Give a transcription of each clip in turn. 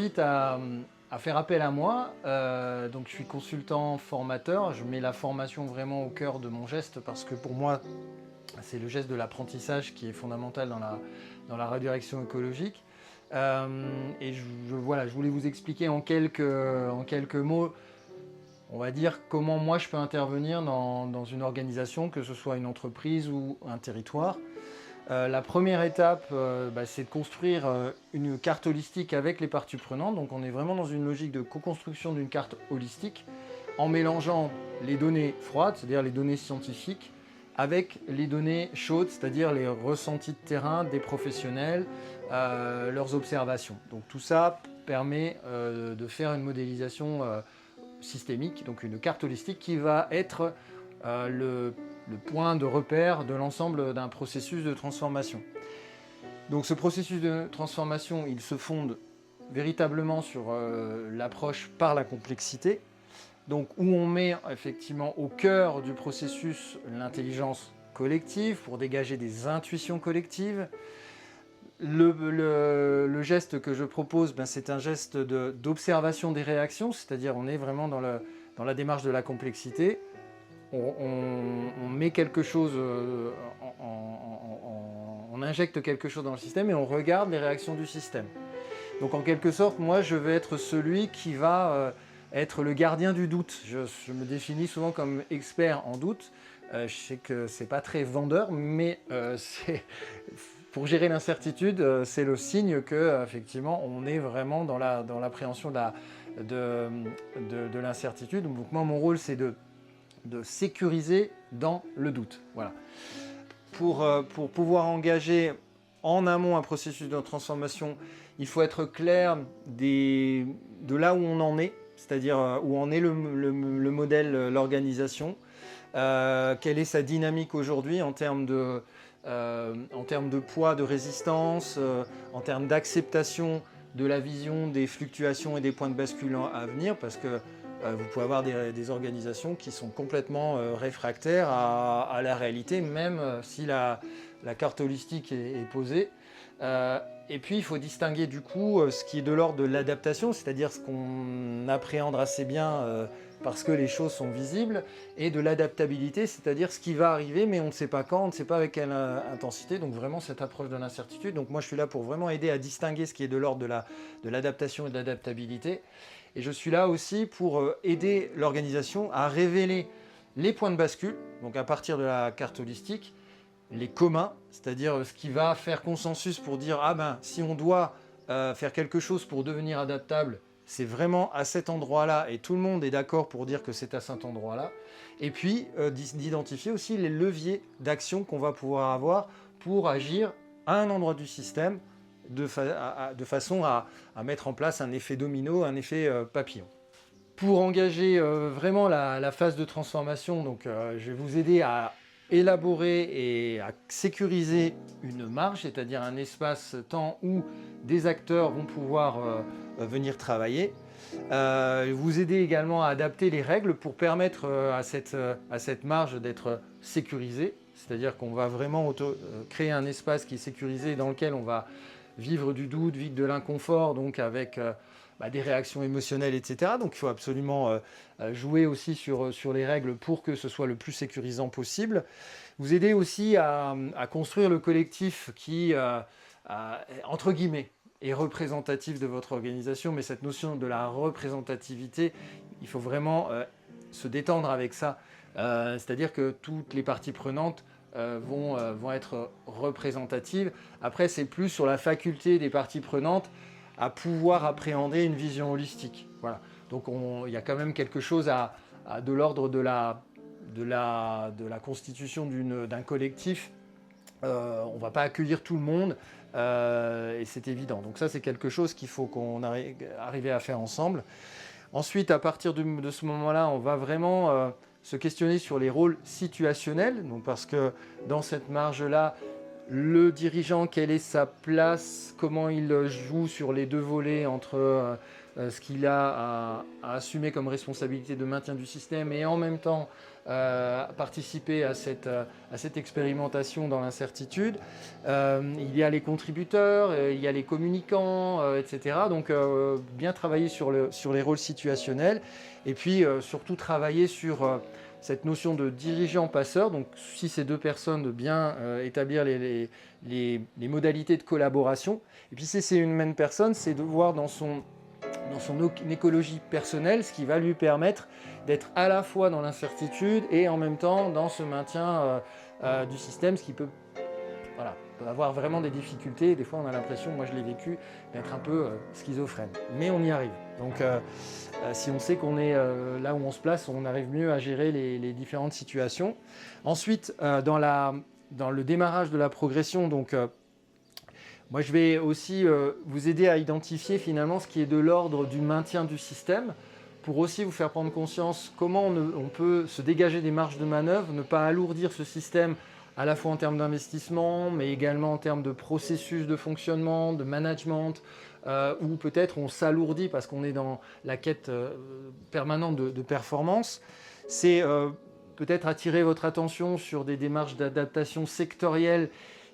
invite à faire appel à moi. Donc je suis consultant formateur, je mets la formation vraiment au cœur de mon geste parce que pour moi, c'est le geste de l'apprentissage qui est fondamental dans la redirection écologique. Et voilà, je voulais vous expliquer en quelques mots, on va dire, comment moi je peux intervenir dans une organisation, que ce soit une entreprise ou un territoire. La première étape, c'est de construire une carte holistique avec les parties prenantes. Donc on est vraiment dans une logique de co-construction d'une carte holistique en mélangeant les données froides, c'est-à-dire les données scientifiques, avec les données chaudes, c'est-à-dire les ressentis de terrain des professionnels, leurs observations. Donc tout ça permet de faire une modélisation systémique, donc une carte holistique qui va être le point de repère de l'ensemble d'un processus de transformation. Donc ce processus de transformation, il se fonde véritablement sur l'approche par la complexité, donc où on met effectivement au cœur du processus l'intelligence collective pour dégager des intuitions collectives. Le geste que je propose, c'est un geste d'observation des réactions, c'est-à-dire on est vraiment dans la démarche de la complexité. On met quelque chose, on injecte quelque chose dans le système et on regarde les réactions du système. Donc en quelque sorte, moi je vais être celui qui va être le gardien du doute. Je me définis souvent comme expert en doute. Je sais que c'est pas très vendeur, mais pour gérer l'incertitude, c'est le signe que effectivement on est vraiment dans l'appréhension de l'incertitude. Donc moi mon rôle c'est de sécuriser dans le doute. Voilà. Pour pouvoir engager en amont un processus de transformation, il faut être clair de là où on en est, c'est-à-dire où en est le modèle, l'organisation, quelle est sa dynamique aujourd'hui en termes de poids, de résistance, en termes d'acceptation de la vision des fluctuations et des points de bascule à venir, parce que vous pouvez avoir des organisations qui sont complètement réfractaires à la réalité, même si la carte holistique est posée. Et puis il faut distinguer du coup ce qui est de l'ordre de l'adaptation, c'est-à-dire ce qu'on appréhende assez bien parce que les choses sont visibles, et de l'adaptabilité, c'est-à-dire ce qui va arriver mais on ne sait pas quand, on ne sait pas avec quelle intensité, donc vraiment cette approche de l'incertitude. Donc moi je suis là pour vraiment aider à distinguer ce qui est de l'ordre de l'adaptation et de l'adaptabilité. Et je suis là aussi pour aider l'organisation à révéler les points de bascule, donc à partir de la carte holistique, les communs, c'est-à-dire ce qui va faire consensus pour dire si on doit faire quelque chose pour devenir adaptable, c'est vraiment à cet endroit-là et tout le monde est d'accord pour dire que c'est à cet endroit-là. Et puis d'identifier aussi les leviers d'action qu'on va pouvoir avoir pour agir à un endroit du système de façon à mettre en place un effet domino, un effet papillon. Pour engager vraiment la phase de transformation, donc, je vais vous aider à élaborer et à sécuriser une marge, c'est-à-dire un espace-temps où des acteurs vont pouvoir venir travailler. Vous aider également à adapter les règles pour permettre à cette marge d'être sécurisée, c'est-à-dire qu'on va vraiment créer un espace qui est sécurisé dans lequel on va vivre du doute, vivre de l'inconfort, donc avec des réactions émotionnelles, etc. Donc il faut absolument jouer aussi sur les règles pour que ce soit le plus sécurisant possible. Vous aider aussi à construire le collectif qui, entre guillemets, est représentatif de votre organisation, mais cette notion de la représentativité, il faut vraiment se détendre avec ça. C'est-à-dire que toutes les parties prenantes vont être représentatives. Après, c'est plus sur la faculté des parties prenantes à pouvoir appréhender une vision holistique. Voilà. Donc il y a quand même quelque chose de l'ordre de la constitution d'un collectif. On ne va pas accueillir tout le monde et c'est évident. Donc ça, c'est quelque chose qu'il faut qu'on arrive à faire ensemble. Ensuite, à partir de ce moment-là, on va vraiment se questionner sur les rôles situationnels, donc parce que dans cette marge-là, le dirigeant, quelle est sa place, comment il joue sur les deux volets entre ce qu'il a à assumer comme responsabilité de maintien du système et en même temps participer à cette expérimentation dans l'incertitude. Il y a les contributeurs, il y a les communicants, etc. Donc bien travailler sur les rôles situationnels et puis surtout travailler sur cette notion de dirigeant-passeur. Donc si ces deux personnes, de bien établir les modalités de collaboration. Et puis si c'est une même personne, c'est de voir dans son écologie personnelle, ce qui va lui permettre d'être à la fois dans l'incertitude et en même temps dans ce maintien du système, ce qui peut avoir vraiment des difficultés. Des fois, on a l'impression, moi je l'ai vécu, d'être un peu schizophrène. Mais on y arrive. Donc, si on sait qu'on est là où on se place, on arrive mieux à gérer les différentes situations. Ensuite, dans le démarrage de la progression, donc moi, je vais aussi vous aider à identifier finalement ce qui est de l'ordre du maintien du système pour aussi vous faire prendre conscience comment on peut se dégager des marges de manœuvre, ne pas alourdir ce système à la fois en termes d'investissement, mais également en termes de processus de fonctionnement, de management, ou peut-être on s'alourdit parce qu'on est dans la quête permanente de performance. C'est peut-être attirer votre attention sur des démarches d'adaptation sectorielle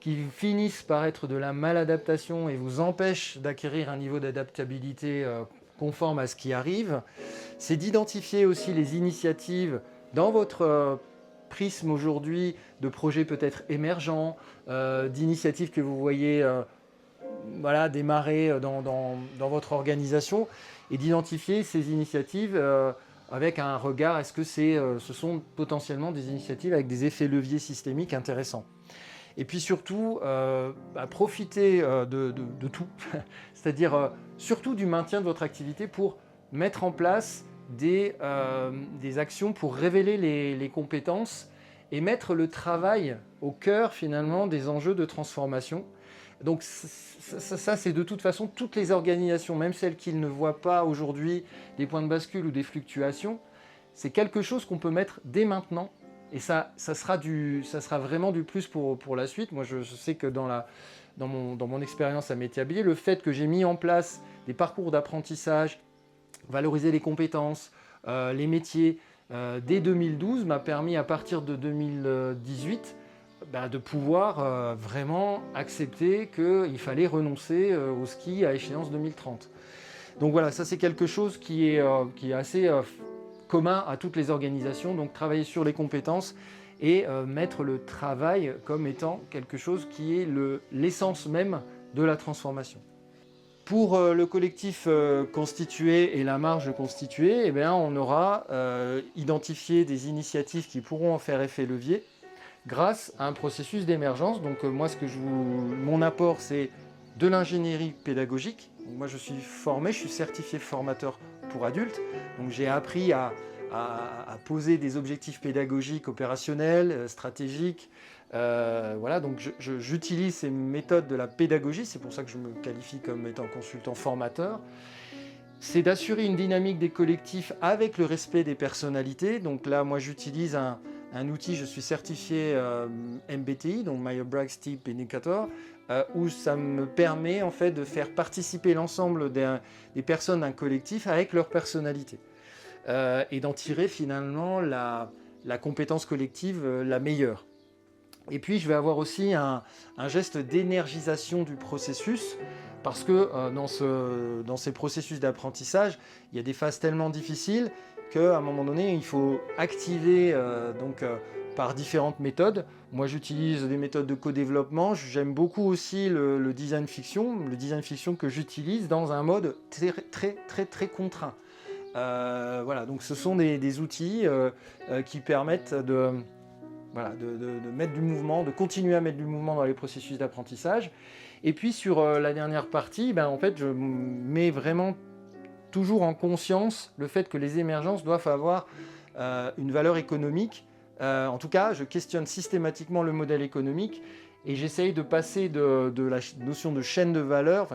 qui finissent par être de la maladaptation et vous empêchent d'acquérir un niveau d'adaptabilité conforme à ce qui arrive. C'est d'identifier aussi les initiatives dans votre prisme aujourd'hui de projets peut-être émergents, d'initiatives que vous voyez démarrer dans votre organisation et d'identifier ces initiatives avec un regard, est-ce que ce sont potentiellement des initiatives avec des effets leviers systémiques intéressants. Et puis surtout, profiter de tout, c'est-à-dire surtout du maintien de votre activité pour mettre en place des actions pour révéler les compétences et mettre le travail au cœur finalement des enjeux de transformation. Donc ça c'est de toute façon toutes les organisations, même celles qui ne voient pas aujourd'hui des points de bascule ou des fluctuations, c'est quelque chose qu'on peut mettre dès maintenant. Et ça sera vraiment du plus pour la suite. Moi, je sais que dans mon expérience à Métiablier, le fait que j'ai mis en place des parcours d'apprentissage, valoriser les compétences, les métiers, dès 2012, m'a permis à partir de 2018 de pouvoir vraiment accepter qu'il fallait renoncer au ski à échéance 2030. Donc voilà, ça c'est quelque chose qui est assez commun à toutes les organisations, donc travailler sur les compétences et mettre le travail comme étant quelque chose qui est l'essence même de la transformation. Pour le collectif constitué et la marge constituée, eh bien, on aura identifié des initiatives qui pourront en faire effet levier grâce à un processus d'émergence. Donc moi, mon apport, c'est de l'ingénierie pédagogique. Donc, moi, je suis certifié formateur pour adultes. Donc j'ai appris à poser des objectifs pédagogiques, opérationnels, stratégiques. Donc j'utilise ces méthodes de la pédagogie, c'est pour ça que je me qualifie comme étant consultant formateur. C'est d'assurer une dynamique des collectifs avec le respect des personnalités. Donc là, moi j'utilise un outil, je suis certifié MBTI, donc Myers-Briggs Type Indicator, où ça me permet en fait de faire participer l'ensemble des personnes d'un collectif avec leur personnalité et d'en tirer finalement la compétence collective la meilleure. Et puis je vais avoir aussi un geste d'énergisation du processus parce que dans ces processus d'apprentissage, il y a des phases tellement difficiles qu'à un moment donné, il faut activer par différentes méthodes. Moi, j'utilise des méthodes de co-développement. J'aime beaucoup aussi le design fiction que j'utilise dans un mode très, très, très, très contraint. Donc ce sont des outils qui permettent de mettre du mouvement, de continuer à mettre du mouvement dans les processus d'apprentissage. Et puis sur la dernière partie, en fait, je mets vraiment toujours en conscience le fait que les émergences doivent avoir une valeur économique. En tout cas, je questionne systématiquement le modèle économique et j'essaye de passer de la notion de chaîne de valeur,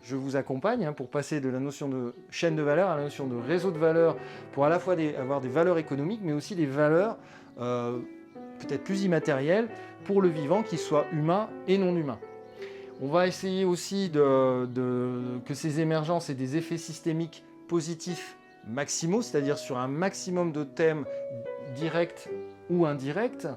je vous accompagne pour passer de la notion de chaîne de valeur à la notion de réseau de valeur pour à la fois avoir des valeurs économiques, mais aussi des valeurs peut-être plus immatériel pour le vivant, qu'il soit humain et non humain. On va essayer aussi que ces émergences aient des effets systémiques positifs maximaux, c'est-à-dire sur un maximum de thèmes directs ou indirects.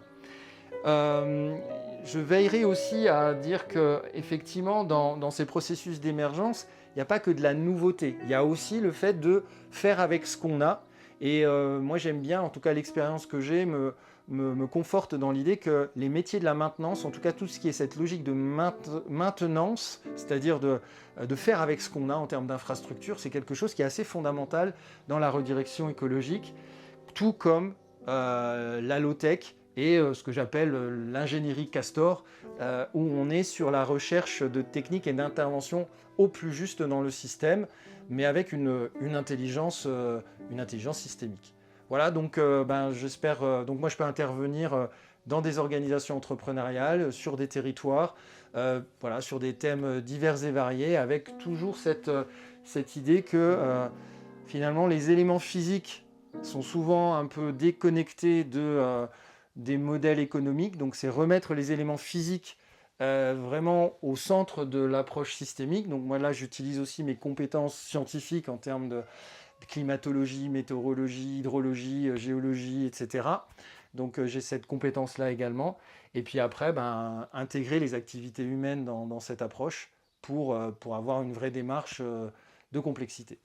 Je veillerai aussi à dire qu'effectivement, dans ces processus d'émergence, il n'y a pas que de la nouveauté. Il y a aussi le fait de faire avec ce qu'on a. Et moi, j'aime bien, en tout cas l'expérience que j'ai, me conforte dans l'idée que les métiers de la maintenance, en tout cas tout ce qui est cette logique de maintenance, c'est-à-dire de faire avec ce qu'on a en termes d'infrastructure, c'est quelque chose qui est assez fondamental dans la redirection écologique, tout comme la low-tech et ce que j'appelle l'ingénierie Castor, où on est sur la recherche de techniques et d'interventions au plus juste dans le système, mais avec une intelligence systémique. Voilà, donc j'espère. Donc moi, je peux intervenir dans des organisations entrepreneuriales, sur des territoires, voilà, sur des thèmes divers et variés, avec toujours cette idée que finalement les éléments physiques sont souvent un peu déconnectés des modèles économiques. Donc c'est remettre les éléments physiques vraiment au centre de l'approche systémique. Donc moi là, j'utilise aussi mes compétences scientifiques en termes de climatologie, météorologie, hydrologie, géologie, etc. Donc j'ai cette compétence-là également. Et puis après, intégrer les activités humaines dans cette approche pour avoir une vraie démarche de complexité.